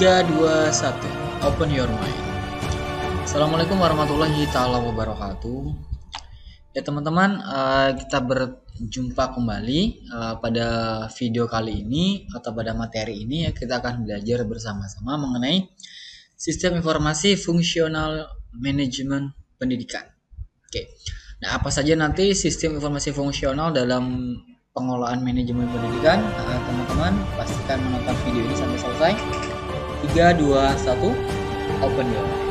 3, 2, 1. Open your mind. Assalamualaikum warahmatullahi taala wabarakatuh. Ya teman-teman, kita berjumpa kembali pada video kali ini atau pada materi ini ya, kita akan belajar bersama-sama mengenai sistem informasi fungsional manajemen pendidikan. Oke. Nah, apa saja nanti sistem informasi fungsional dalam pengelolaan manajemen pendidikan? Teman-teman pastikan menonton video ini sampai selesai. 3, 2, 1. Open your mind.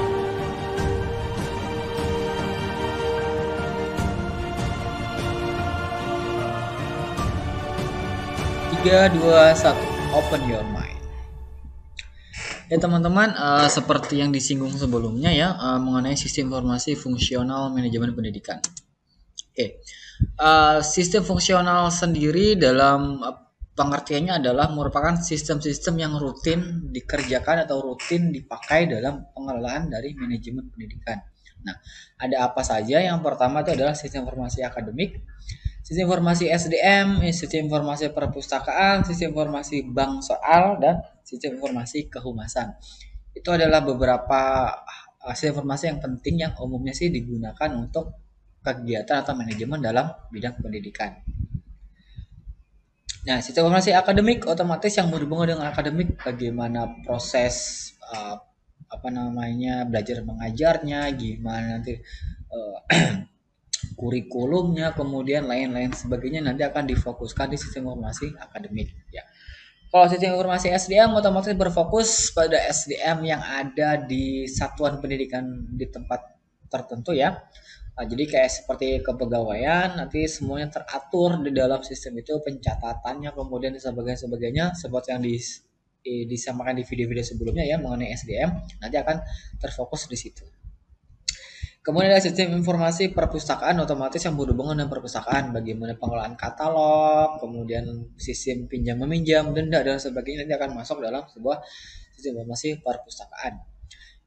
Tiga, dua, satu. Open your mind. Ya teman-teman, seperti yang disinggung sebelumnya ya, mengenai sistem informasi fungsional manajemen pendidikan. Oke, sistem fungsional sendiri dalam pengertiannya adalah merupakan sistem-sistem yang rutin dikerjakan atau rutin dipakai dalam pengelolaan dari manajemen pendidikan. Nah, ada apa saja? Yang pertama itu adalah sistem informasi akademik, sistem informasi SDM, sistem informasi perpustakaan, sistem informasi bank soal, dan sistem informasi kehumasan. Itu adalah beberapa sistem informasi yang penting yang umumnya sih digunakan untuk kegiatan atau manajemen dalam bidang pendidikan. Nah, sistem informasi akademik otomatis yang berhubungan dengan akademik, bagaimana proses belajar mengajarnya, gimana nanti kurikulumnya, kemudian lain-lain sebagainya nanti akan difokuskan di sistem informasi akademik ya. Kalau sistem informasi SDM otomatis berfokus pada SDM yang ada di satuan pendidikan di tempat tertentu ya. Jadi kayak seperti kepegawaian, nanti semuanya teratur di dalam sistem itu, pencatatannya, kemudian sebagainya seperti yang disampaikan di video-video sebelumnya ya mengenai SDM, nanti akan terfokus di situ. Kemudian ada sistem informasi perpustakaan, otomatis yang berhubungan dengan perpustakaan, bagaimana pengelolaan katalog, kemudian sistem pinjam meminjam, denda dan sebagainya nanti akan masuk dalam sebuah sistem informasi perpustakaan.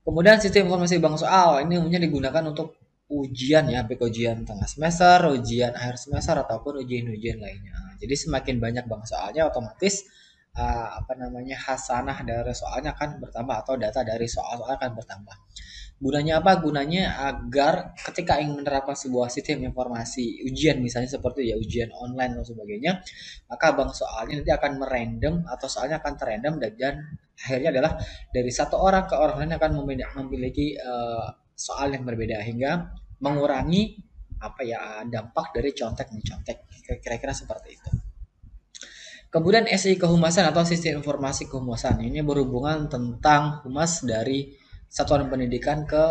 Kemudian sistem informasi bank soal, ini umumnya digunakan untuk ujian ya, baik ujian tengah semester, ujian akhir semester ataupun ujian-ujian lainnya. Jadi semakin banyak bank soalnya, otomatis hasanah dari soalnya akan bertambah atau data dari soal-soal akan bertambah. Gunanya apa? Gunanya agar ketika ingin menerapkan sebuah sistem informasi ujian, misalnya seperti ya ujian online dan sebagainya, maka bank soalnya nanti akan merandom atau soalnya akan terrandom dan akhirnya adalah dari satu orang ke orang lain akan memiliki soal yang berbeda hingga mengurangi dampak dari contek mencontek, kira-kira seperti itu. Kemudian SI kehumasan atau sistem informasi kehumasan, ini berhubungan tentang humas dari satuan pendidikan ke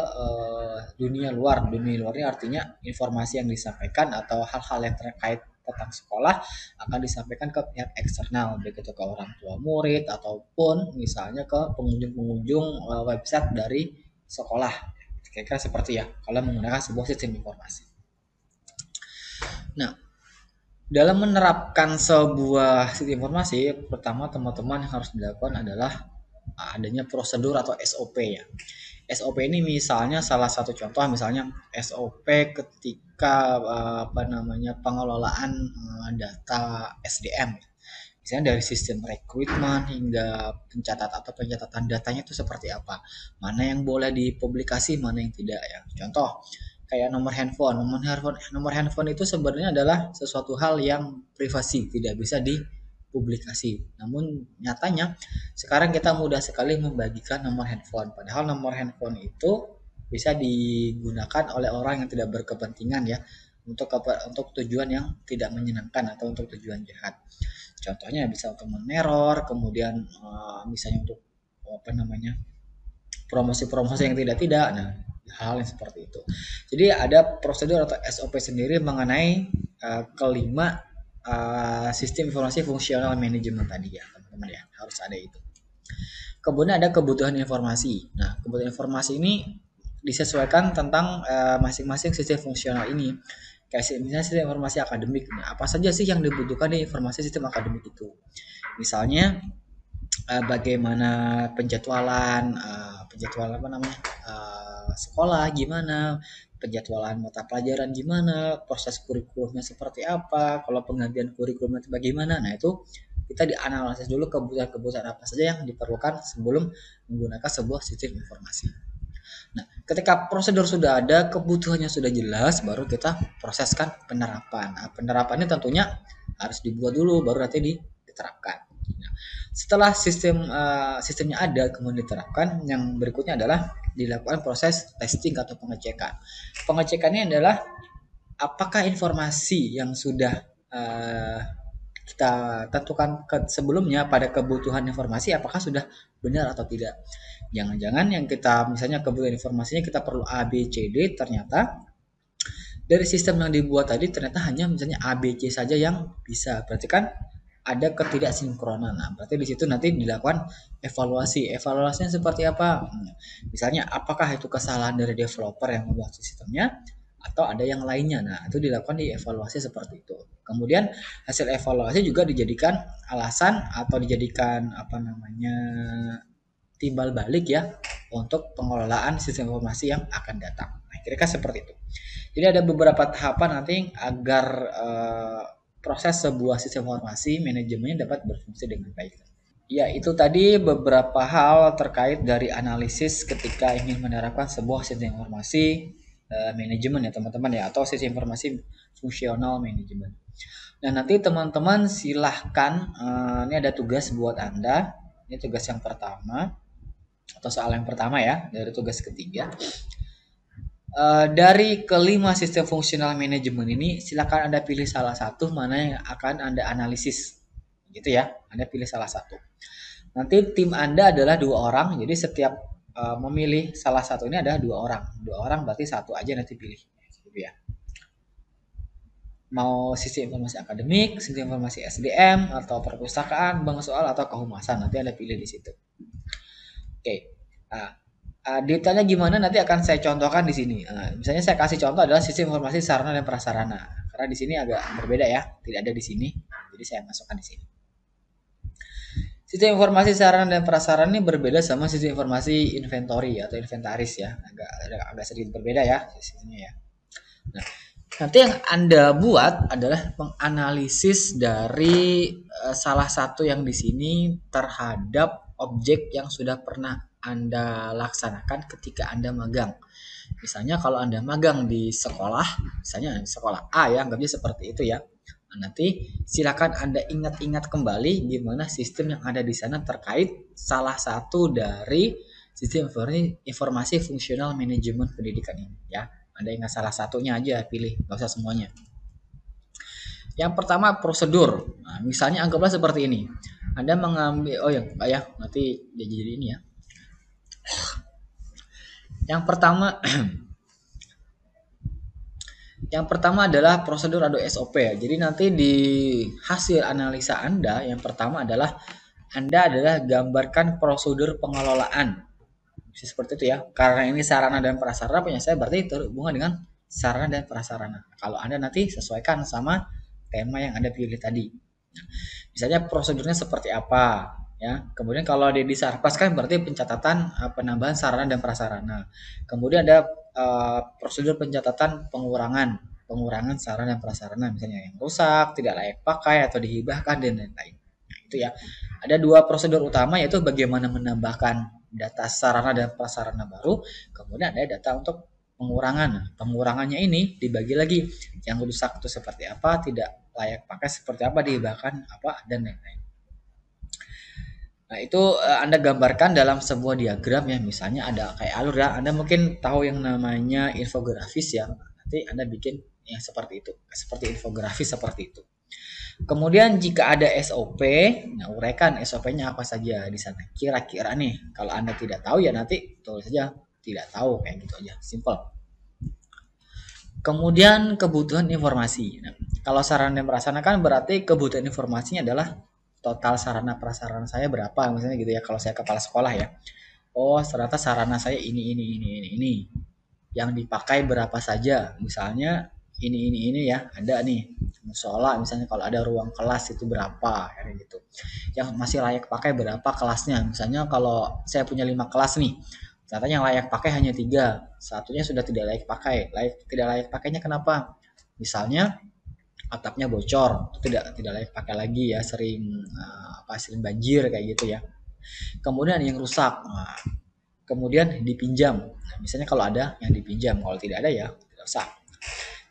dunia luar. Dunia luar ini artinya informasi yang disampaikan atau hal-hal yang terkait tentang sekolah akan disampaikan ke pihak eksternal, baik itu ke orang tua murid ataupun misalnya ke pengunjung-pengunjung website dari sekolah. Kira-kira seperti ya kalau menggunakan sebuah sistem informasi. Nah, dalam menerapkan sebuah sistem informasi, pertama teman-teman yang harus dilakukan adalah adanya prosedur atau SOP ya. SOP ini misalnya salah satu contoh misalnya SOP ketika pengelolaan data SDM. Misalnya dari sistem rekrutmen hingga pencatatan datanya itu seperti apa. Mana yang boleh dipublikasi, mana yang tidak ya. Contoh kayak nomor handphone itu sebenarnya adalah sesuatu hal yang privasi, tidak bisa dipublikasi. Namun nyatanya sekarang kita mudah sekali membagikan nomor handphone, padahal nomor handphone itu bisa digunakan oleh orang yang tidak berkepentingan ya, untuk tujuan yang tidak menyenangkan atau untuk tujuan jahat. Contohnya bisa untuk meneror, kemudian misalnya untuk promosi-promosi yang tidak. Nah, hal yang seperti itu. Jadi ada prosedur atau SOP sendiri mengenai kelima sistem informasi fungsional manajemen tadi ya, teman-teman ya, harus ada itu. Kemudian ada kebutuhan informasi. Nah, kebutuhan informasi ini disesuaikan tentang masing-masing sistem fungsional ini. Kayak misalnya sistem informasi akademik. Nah, apa saja sih yang dibutuhkan di informasi sistem akademik itu? Misalnya bagaimana penjadwalan sekolah gimana, penjadwalan mata pelajaran gimana, proses kurikulumnya seperti apa, kalau penggantian kurikulumnya bagaimana. Nah, itu kita dianalisis dulu kebutuhan-kebutuhan apa saja yang diperlukan sebelum menggunakan sebuah sistem informasi. Nah, ketika prosedur sudah ada, kebutuhannya sudah jelas, baru kita proseskan penerapan. Nah, penerapannya tentunya harus dibuat dulu, baru nanti diterapkan. Nah, setelah sistemnya ada kemudian diterapkan, yang berikutnya adalah dilakukan proses testing atau pengecekan. Pengecekannya adalah apakah informasi yang sudah kita tentukan sebelumnya pada kebutuhan informasi apakah sudah benar atau tidak. Jangan-jangan yang kita misalnya kebutuhan informasinya kita perlu A, B, C, D, ternyata dari sistem yang dibuat tadi ternyata hanya misalnya A, B, C saja yang bisa. Berarti kan ada ketidaksinkronan. Nah, berarti di situ nanti dilakukan evaluasi. Evaluasinya seperti apa? Misalnya apakah itu kesalahan dari developer yang membuat sistemnya atau ada yang lainnya. Nah, itu dilakukan di evaluasi seperti itu. Kemudian hasil evaluasi juga dijadikan alasan atau dijadikan timbal balik ya untuk pengelolaan sistem informasi yang akan datang. Nah, kira-kira seperti itu. Jadi ada beberapa tahapan nanti agar proses sebuah sistem informasi manajemennya dapat berfungsi dengan baik. Ya, itu tadi beberapa hal terkait dari analisis ketika ingin menerapkan sebuah sistem informasi manajemen ya teman-teman ya, atau sistem informasi fungsional manajemen. Nah, nanti teman-teman silahkan, ini ada tugas buat Anda. Ini tugas yang pertama atau soal yang pertama ya dari tugas ketiga. Dari kelima sistem fungsional manajemen ini silakan Anda pilih salah satu mana yang akan Anda analisis. Gitu ya. Anda pilih salah satu. Nanti tim Anda adalah 2 orang, jadi setiap memilih salah satu ini ada 2 orang. 2 orang berarti satu aja nanti pilih. Gitu ya. Mau sistem informasi akademik, sistem informasi SDM, atau perpustakaan, bank soal, atau kehumasan. Nanti Anda pilih di situ. Oke. Nah, detailnya gimana nanti akan saya contohkan di sini. Misalnya saya kasih contoh adalah sistem informasi sarana dan prasarana. Karena di sini agak berbeda ya, tidak ada di sini. Jadi saya masukkan di sini. Sistem informasi sarana dan prasarana ini berbeda sama sistem informasi inventory atau inventaris ya. Agak sedikit berbeda ya sistemnya ya. Nah, nanti yang Anda buat adalah menganalisis dari salah satu yang di sini terhadap objek yang sudah pernah Anda laksanakan ketika Anda magang. Misalnya kalau Anda magang di sekolah, misalnya di sekolah A ya, anggapnya seperti itu ya. Nah, nanti silakan Anda ingat-ingat kembali gimana sistem yang ada di sana terkait salah satu dari sistem informasi fungsional manajemen pendidikan ini ya. Anda ingat salah satunya aja pilih, nggak usah semuanya. Yang pertama prosedur. Nah, misalnya anggaplah seperti ini. Anda mengambil, nanti jadi ini ya. Yang pertama adalah prosedur atau SOP. Jadi nanti di hasil analisa Anda yang pertama adalah Anda gambarkan prosedur pengelolaan. Seperti itu ya. Karena ini sarana dan prasarana punya saya berarti terhubungan dengan sarana dan prasarana. Kalau Anda nanti sesuaikan sama tema yang Anda pilih tadi. Misalnya prosedurnya seperti apa ya. Kemudian kalau di Sarpas kan berarti pencatatan penambahan sarana dan prasarana. Kemudian ada prosedur pencatatan pengurangan sarana dan prasarana misalnya yang rusak, tidak layak pakai atau dihibahkan dan lain-lain. Nah, itu ya. Ada 2 prosedur utama yaitu bagaimana menambahkan data sarana dan prasarana baru, kemudian ada data untuk pengurangan. Nah, pengurangannya ini dibagi lagi. Yang rusak itu seperti apa, tidak layak pakai seperti apa, dihibahkan apa dan lain-lain. Nah, itu Anda gambarkan dalam sebuah diagram ya. Misalnya ada kayak alur ya. Anda mungkin tahu yang namanya infografis ya. Nanti Anda bikin yang seperti itu. Seperti infografis seperti itu. Kemudian jika ada SOP, nah uraikan SOP-nya apa saja di sana. Kira-kira nih, kalau Anda tidak tahu ya nanti tulis saja tidak tahu kayak gitu aja, simple. Kemudian kebutuhan informasi. Nah, kalau sarana dan prasarana kan berarti kebutuhan informasinya adalah total sarana prasarana saya berapa misalnya gitu ya kalau saya kepala sekolah ya. Oh, ternyata sarana saya ini. Yang dipakai berapa saja. Misalnya ini ya, ada nih musola misalnya kalau ada ruang kelas itu berapa kayak gitu. Yang masih layak pakai berapa kelasnya. Misalnya kalau saya punya 5 kelas nih. Ternyata yang layak pakai hanya 3. Satunya sudah tidak layak pakai. Tidak layak pakainya kenapa? Misalnya atapnya bocor, itu tidak layak pakai lagi ya, sering banjir kayak gitu ya. Kemudian yang rusak, nah, kemudian dipinjam. Nah, misalnya kalau ada yang dipinjam, kalau tidak ada ya tidak usah.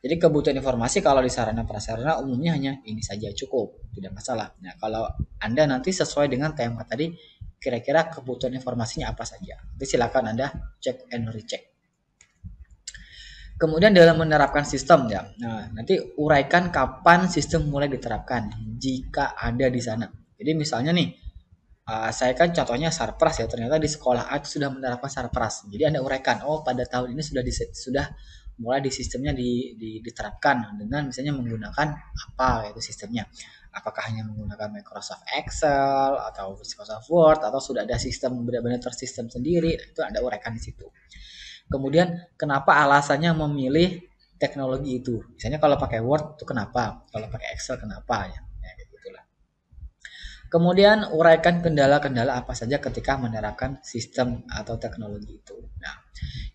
Jadi kebutuhan informasi kalau di sarana prasarana umumnya hanya ini saja cukup, tidak masalah. Nah, kalau Anda nanti sesuai dengan tema tadi, kira-kira kebutuhan informasinya apa saja. Nanti silakan Anda cek and recheck. Kemudian dalam menerapkan sistem ya, nah nanti uraikan kapan sistem mulai diterapkan jika ada di sana. Jadi misalnya nih, saya kan contohnya Sarpras ya, ternyata di sekolah A sudah menerapkan Sarpras. Jadi Anda uraikan, oh pada tahun ini sudah mulai di sistemnya diterapkan dengan misalnya menggunakan apa itu sistemnya. Apakah hanya menggunakan Microsoft Excel atau Microsoft Word atau sudah ada sistem benar-benar tersistem sendiri, itu Anda uraikan di situ. Kemudian kenapa alasannya memilih teknologi itu? Misalnya kalau pakai Word itu kenapa? Kalau pakai Excel kenapa ya? Kayak gitulah. Kemudian uraikan kendala-kendala apa saja ketika menerapkan sistem atau teknologi itu. Nah,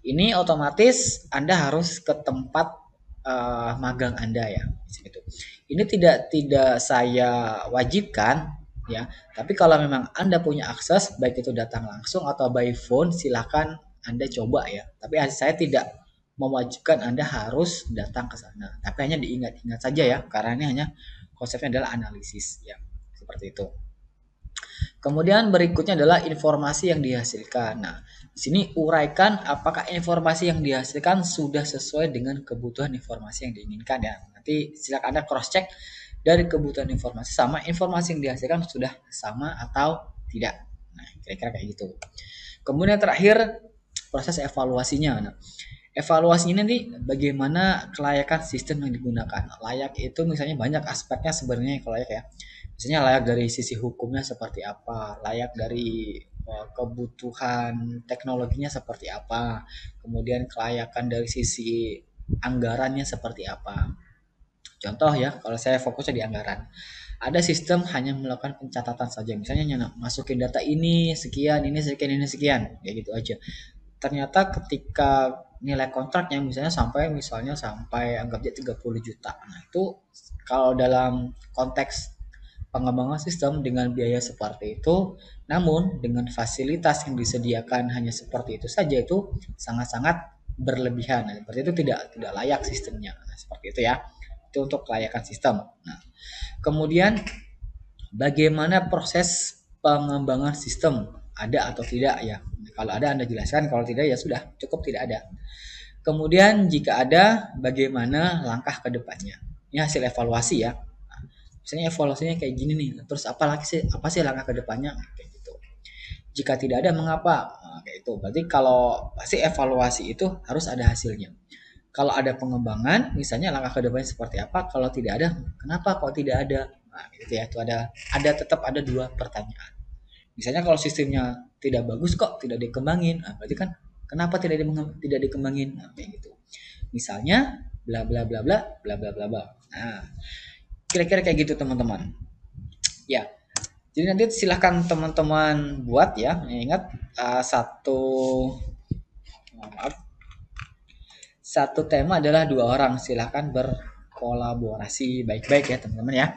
ini otomatis Anda harus ke tempat magang Anda ya. Gitu. Ini tidak saya wajibkan ya, tapi kalau memang Anda punya akses baik itu datang langsung atau by phone silakan Anda coba ya. Tapi saya tidak mewajibkan Anda harus datang ke sana. Tapi hanya diingat-ingat saja ya, karena ini hanya konsepnya adalah analisis ya. Seperti itu. Kemudian berikutnya adalah informasi yang dihasilkan. Nah, di sini uraikan apakah informasi yang dihasilkan sudah sesuai dengan kebutuhan informasi yang diinginkan ya. Nanti silakan Anda cross check dari kebutuhan informasi sama informasi yang dihasilkan sudah sama atau tidak. Nah, kira-kira kayak gitu. Kemudian terakhir proses evaluasinya. Nah, evaluasi ini nanti bagaimana kelayakan sistem yang digunakan. Layak itu misalnya banyak aspeknya sebenarnya kalau layak ya. Misalnya layak dari sisi hukumnya seperti apa, layak dari kebutuhan teknologinya seperti apa, kemudian kelayakan dari sisi anggarannya seperti apa. Contoh ya, kalau saya fokusnya di anggaran. Ada sistem hanya melakukan pencatatan saja, misalnya masukin data ini sekian, ini sekian, ini sekian, kayak gitu aja. Ternyata ketika nilai kontraknya misalnya sampai anggap aja 30 juta. Nah, itu kalau dalam konteks pengembangan sistem dengan biaya seperti itu, namun dengan fasilitas yang disediakan hanya seperti itu saja itu sangat-sangat berlebihan. Nah, seperti itu tidak layak sistemnya. Nah, seperti itu ya. Itu untuk kelayakan sistem. Nah, kemudian bagaimana proses pengembangan sistem? Ada atau tidak ya? Kalau ada Anda jelaskan, kalau tidak ya sudah, cukup tidak ada. Kemudian jika ada, bagaimana langkah ke depannya? Ini hasil evaluasi ya. Nah, misalnya evaluasinya kayak gini nih, terus apa sih langkah ke depannya? Kayak gitu. Jika tidak ada, mengapa? Nah, kayak itu. Berarti kalau pasti evaluasi itu harus ada hasilnya. Kalau ada pengembangan, misalnya langkah ke depannya seperti apa? Kalau tidak ada, kenapa kok tidak ada? Nah, gitu ya. Itu tetap ada dua pertanyaan. Misalnya kalau sistemnya tidak bagus kok tidak dikembangin, nah, berarti kan kenapa tidak dikembangin? Nah, kayak gitu. Misalnya bla bla bla bla bla bla bla bla. Nah, kira-kira kayak gitu teman-teman. Ya. Jadi nanti silahkan teman-teman buat ya. Ingat satu tema adalah 2 orang. Silahkan berkolaborasi baik-baik ya teman-teman ya.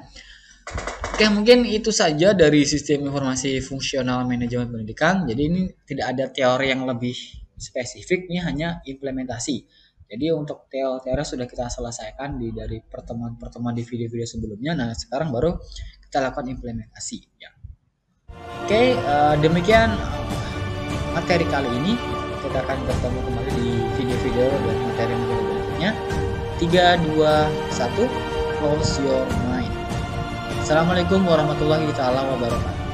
Oke, mungkin itu saja dari sistem informasi fungsional manajemen pendidikan. Jadi ini tidak ada teori yang lebih spesifik, ini hanya implementasi. Jadi untuk teori sudah kita selesaikan dari pertemuan-pertemuan di video-video sebelumnya. Nah, sekarang baru kita lakukan implementasi. Ya. Oke, demikian materi kali ini. Kita akan bertemu kembali di video-video dan materi berikutnya. 3, 2, 1, close your mind. Assalamualaikum warahmatullahi wabarakatuh.